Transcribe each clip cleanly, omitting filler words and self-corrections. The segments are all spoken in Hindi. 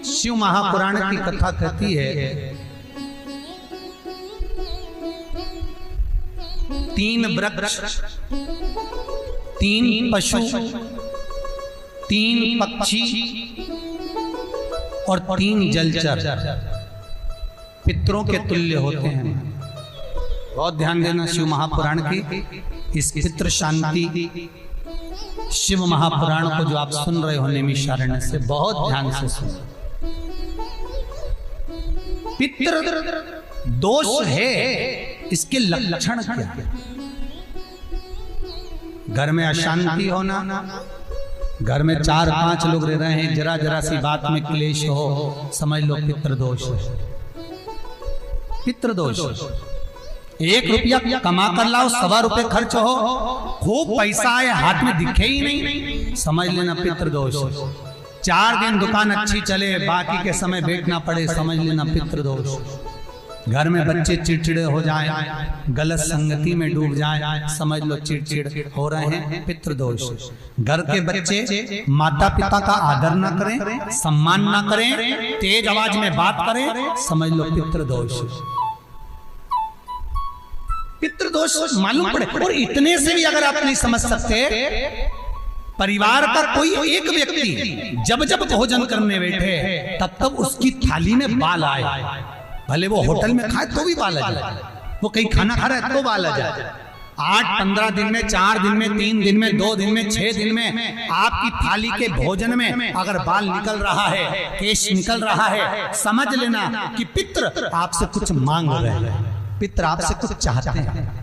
शिव महापुराण की कथा कहती है, 3 वृक्ष, 3 पशु, 3 पक्षी और 3 जलचर पितरों के तुल्य होते हैं। बहुत ध्यान देना शिव महापुराण की इस पितृ शांति शिव महापुराण को जो आप सुन रहे हो नैमिषारण्य से, बहुत ध्यान से सुनो। पितृ दोष है, इसके लक्षण क्या है? घर में अशांति होना, घर में 4-5 लोग रह रहे हैं, जरा जरा सी बात में क्लेश हो, समझ लो पितृदोष है। पितृदोष, 1 रुपया कमा कर लाओ, 1.25 रुपए खर्च हो, खूब पैसा आए हाथ में दिखे ही नहीं, समझ लेना पितृदोष। 4 दिन दुकान अच्छी चले, बाकी के समय बैठना पड़े, समझ लेना पितृदोष। घर में बच्चे चिड़चिड़े हो जाएं, गलत संगति में डूब जाएं, समझ लो चिड़चिड़ हो रहे हैं, पितृदोष। घर के बच्चे माता पिता का आदर ना करें, सम्मान ना करें, तेज आवाज में बात करें, समझ लो पितृदोष। पितृदोष मालूम पड़े। और इतने से भी अगर आप नहीं समझ सकते, परिवार का कोई एक व्यक्ति जब जब भोजन करने बैठे तब तब उसकी थाली में बाल आए, भले वो होटल में खाए तो भी बाल आ जाए, वो कहीं खाना खा रहा है तो बाल आ जाए। 8-15 दिन में, 4 दिन में, 3 दिन में, 2 दिन में, 6 दिन में आपकी थाली के भोजन में अगर बाल निकल रहा है, केश निकल रहा है, समझ लेना कि पितृ आपसे कुछ मांग रहे हैं, पितृ आपसे कुछ चाहते हैं।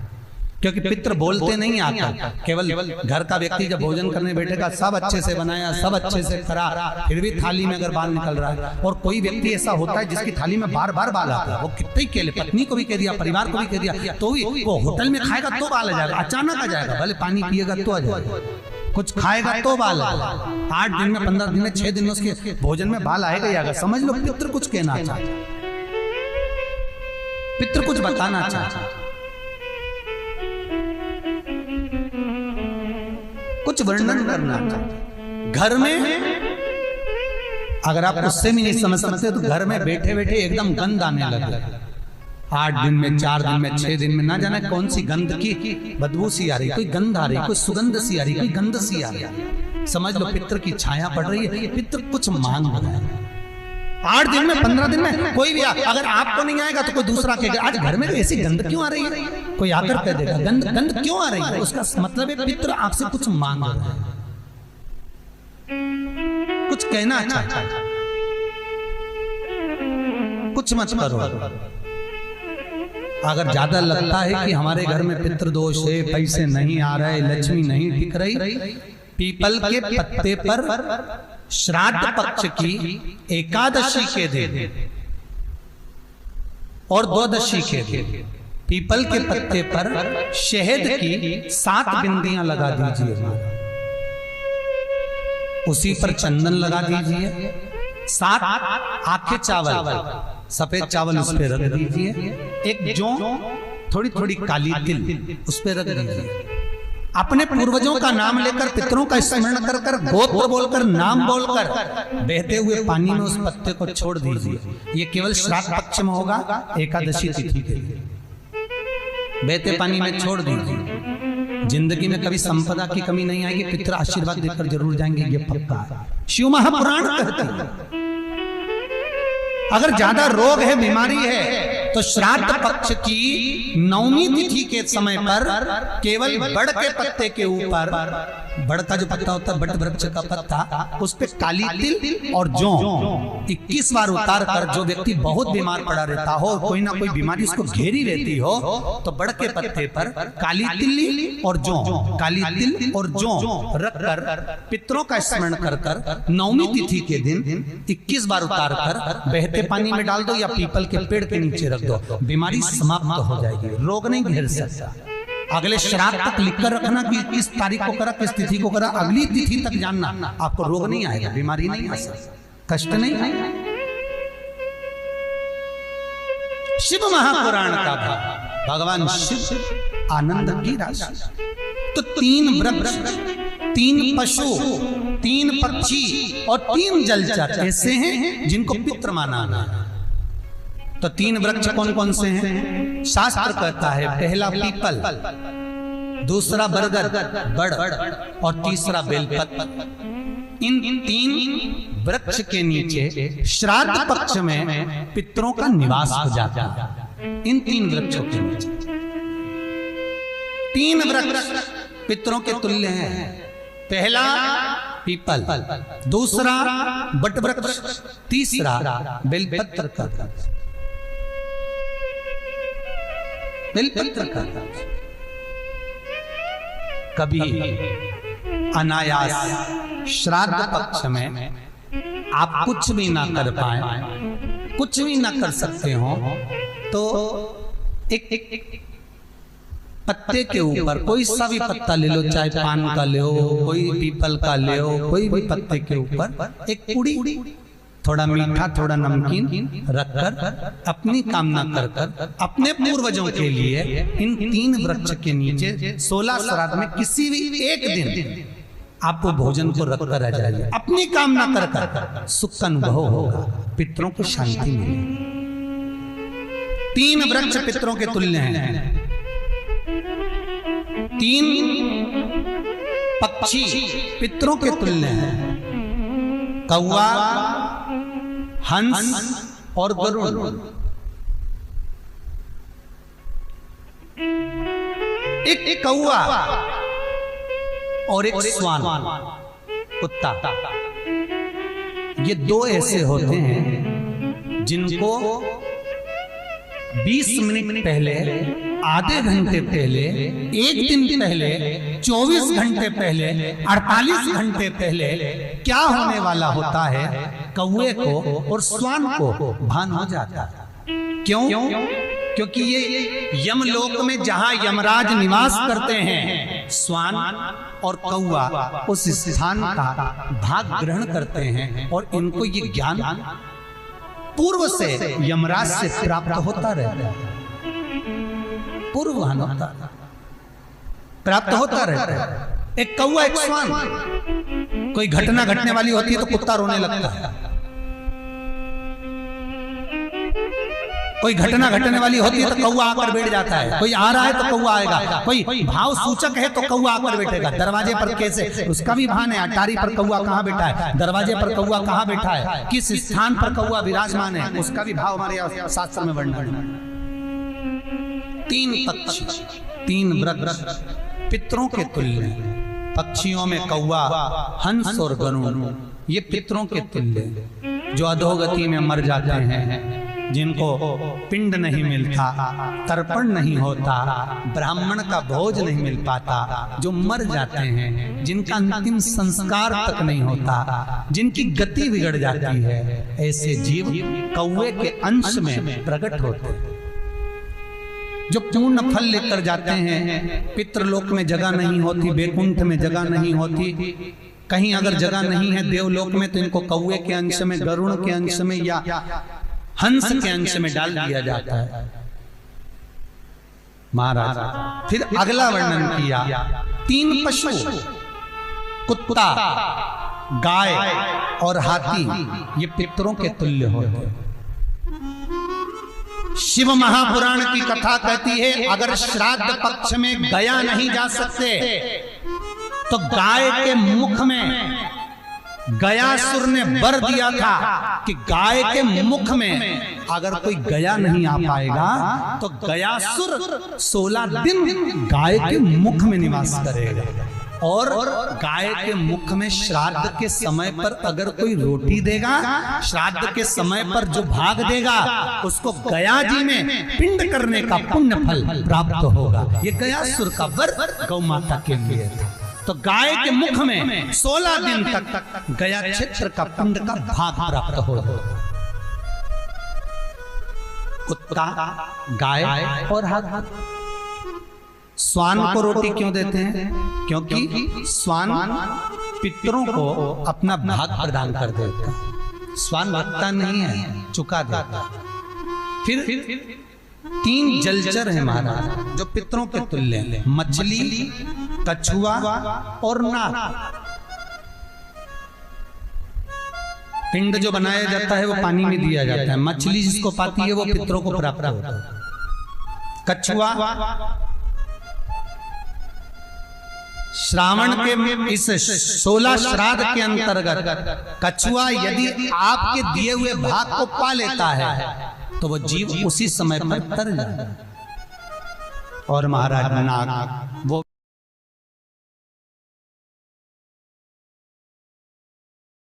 क्योंकि पितृ बोलते नहीं आता, केवल घर का व्यक्ति जब भोजन करने बैठेगा, सब अच्छे से बनाया, सब अच्छे से करा, फिर भी थाली में अगर बाल निकल रहा है। और कोई व्यक्ति ऐसा होता है जिसकी थाली में बार बार बाल आता है, वो कितने के लिए, पत्नी को भी कह दिया, परिवार को भी कह दिया, तो भी वो होटल में खाएगा तो बाल आ जाएगा, अचानक आ जाएगा, भले पानी पिएगा तो आ जाएगा, कुछ खाएगा तो बाल आएगा। 8 दिन में, 15 दिन में, 6 दिन में उसके भोजन में बाल आएगा ही आएगा। समझ लो पितृ कुछ कहना चाहता, पितृ कुछ बताना चाहता, कुछ वर्णन करना चाहते। घर में अगर आप उससे भी नहीं समझ सकते तो घर में बैठे बैठे एकदम गंध आने लगे। 8 दिन में, 4 दिन में, 6 दिन में, ना जाने कौन सी गंध की बदबू सी आ रही, कोई गंध आ रही, कोई सुगंध सी आ रही, कोई गंध सी आ रही। समझ लो पितृ की छाया पड़ रही है, पितृ कुछ मांग रहा है। 8 दिन में, 15 दिन में कोई भी अगर आपको नहीं आएगा तो कोई दूसरा कहेगा, आज घर में ऐसी गंध क्यों आ रही है, कोई आकर कह देगा गंध क्यों आ रही है, उसका मतलब है पितृ आपसे कुछ मांग रहा है, कुछ कहना चाहता है, कुछ मत करो। अगर ज्यादा लगता है कि हमारे घर में पितृदोष है, पैसे नहीं आ रहे, लक्ष्मी नहीं टिक रही, पीपल के पत्ते पर श्राद्ध पक्ष की एकादशी के दिन और द्वादशी के दिन पीपल के पत्ते पर शहद की 7 बिंदियां लगा दीजिए, उसी पर चंदन लगा दीजिए, 7 आखे चावल, सफेद चावल उस पर रख दीजिए, एक जौ, थोड़ी थोड़ी काली तिल उस पर रख दीजिए। अपने पूर्वजों का नाम लेकर, पितरों का स्मरण कर कर, गोत्र बोलकर, नाम बोलकर बहते हुए पानी में उस पत्ते को छोड़ दीजिए। ये केवल श्राद्ध पक्ष में होगा, एकादशी तिथि के लिए बहते पानी में छोड़ दीजिए। जिंदगी में कभी संपदा की कमी नहीं आएगी, पितर आशीर्वाद देकर जरूर जाएंगे, ये पक्का है। शिव महापुराण कहते हैं अगर ज्यादा रोग है, बीमारी है, तो श्राद्ध पक्ष की 9वीं तिथि के समय पर केवल बड़ के पत्ते के ऊपर, बड़ का जो पत्ता होता है, बड़ वृक्ष का पत्ता, उस पे काली तिल और जौ 21 बार उतार कर, जो व्यक्ति बहुत बीमार पड़ा रहता हो, कोई ना कोई बीमारी उसको घेरी रहती हो, तो बड़ के पत्ते पर काली तिल और जौ, काली तिल और जौ रख कर पितरों का स्मरण कर कर 9वीं तिथि के दिन 21 बार उतार कर बहते पानी में डाल दो या पीपल के पेड़ के नीचे रख दो, बीमारी समाप्त हो जाएगी, रोग नहीं घेर सकता। अगले श्राद्ध तक लिखकर रखना कि किस तारीख को करा, किस तिथि को करा, अगली तिथि तक जानना, आपको रोग नहीं आएगा, बीमारी नहीं आ सकती, कष्ट नहीं आएगा। शिव महापुराण का भाग, भगवान शिव आनंद की राशि। तो 3 वृक्ष 3 पशु, 3 पक्षी और 3 जलचर ऐसे हैं जिनको पितृ माना है। तो 3 वृक्ष कौन कौन से हैं? शास्त्र कहता है पहला पीपल, दूसरा बरगद बड़ और तीसरा बेलपत्र। इन 3 वृक्ष के नीचे श्राद्ध पक्ष में पितरों का निवास हो जाता है। इन 3 वृक्षों के नीचे 3 वृक्ष पितरों के तुल्य हैं। पहला पीपल, दूसरा बट वृक्ष, तीसरा बेलपत्र का बेलपत्र का। कभी अनायास श्राद्ध पक्ष में आप कुछ भी ना कर पाए, कुछ भी ना कर सकते हो, तो एक पत्ते के ऊपर कोई सा भी पत्ता ले लो, चाहे पान का ले लो, कोई पीपल का ले लो, कोई भी पत्ते के ऊपर एक पुड़ी, थोड़ा मीठा थोड़ा नमकीन रखकर अपनी कामना कर अपने पूर्वजों के लिए इन 3 वृक्ष के नीचे 16 श्राद्ध में किसी भी एक दिन आप वो भोजन को रखकर आ जाइए। अपनी कामना कर सुख का अनुभव होगा, पितरों को शांति मिलेगी। 3 वृक्ष पितरों के तुल्य हैं। 3 पक्षी पितरों के तुल्य हैं। कौवा, हंस और गरुड़। एक कौवा और एक श्वान, कुत्ता, ये 2 ऐसे होते हैं जिनको 20 मिनट पहले, आधे घंटे पहले, 1 दिन पहले, 24 घंटे पहले, 48 घंटे पहले क्या होने वाला होता है, कौवे को और श्वान को भान हो जाता है। क्यों? क्योंकि ये यमलोक में जहां यमराज निवास करते हैं, श्वान और कौवा उस स्थान का भाग ग्रहण करते हैं और इनको ये ज्ञान पूर्व से यमराज से प्राप्त होता रहता है। पूर्वान होता प्राप्त होता रहता है। एक कौवा, एक श्वान, कोई घटना घटने वाली होती है तो कुत्ता रोने लगता है। कोई घटना घटने वाली होती है तो कौवा आकर बैठ जाता है। कोई आ रहा है तो कौवा आएगा। कोई भाव सूचक है तो कौवा आकर बैठेगा। दरवाजे पर कैसे, उसका भी भान है। अटारी पर कौवा कहाँ बैठा है, दरवाजे पर कौवा कहाँ बैठा है, किस स्थान पर कौवा विराजमान है, उसका भी भाव हमारे शास्त्र में वर्णन है। 3 पक्षी, 3 वृक्ष पितरों के तुल्य हैं। पक्षियों में कौवा, हंस और गरुड़, ये पितरों के तुल्य, जो अधोगति में मर जाते हैं, जिनको पिंड नहीं मिलता, तर्पण नहीं होता, ब्राह्मण का भोज नहीं मिल पाता, जो मर जाते हैं, जिनका अंतिम संस्कार तक नहीं होता, जिनकी गति बिगड़ जाती है, ऐसे जीव कौवे के अंश में प्रकट होते हैं, जो पूर्ण फल लेकर जाते हैं। पितृलोक में जगह नहीं होती, बैकुंठ में जगह नहीं होती, कहीं अगर जगह नहीं है देवलोक में, तो इनको कौवे के अंश में, गरुड़ के अंश में या हंस के अंश में डाल दिया जाता है। महाराज फिर अगला वर्णन किया, 3 पशु, कुत्ता, गाय और हाथी, ये पितरों के तुल्य होते हैं। शिव महापुराण की कथा कहती है, अगर श्राद्ध पक्ष में गया नहीं जा सकते तो गाय के मुख में गयासुर ने वर दिया था कि गाय के मुख में अगर कोई गया नहीं आ पाएगा तो गयासुर 16 दिन गाय के मुख में निवास करेगा। और गाय के मुख में श्राद्ध के समय पर अगर कोई रोटी देगा, श्राद्ध के समय पर जो भाग देगा, उसको गया जी में पिंड करने का पुण्य फल प्राप्त होगा। ये गयासुर का वर गौ माता के लिए था। तो गाय के मुख में 16 दिन तक गया क्षेत्र का पिंड का भाग प्राप्त होगा। कुत्ता, गाय और हाथी। श्वान को रोटी क्यों देते हैं? क्योंकि श्वान पितरों को अपना भाग प्रदान कर देता। श्वान रखता नहीं है, चुका देता। फिर 3 जलचर है महाराज जो पितरों के तुल्य हैं। मछली, कछुआ और नाग। पिंड जो बनाया जाता है वो पानी में दिया जाता है। मछली जिसको पाती है वो पितरों को प्राप्त होता है। कछुआ श्रावण के इस 16 श्राद्ध के अंतर्गत कछुआ यदि आपके दिए हुए भाग को पा लेता है तो वो जीव उसी समय पर तर जाता है। और महाराज नाग वो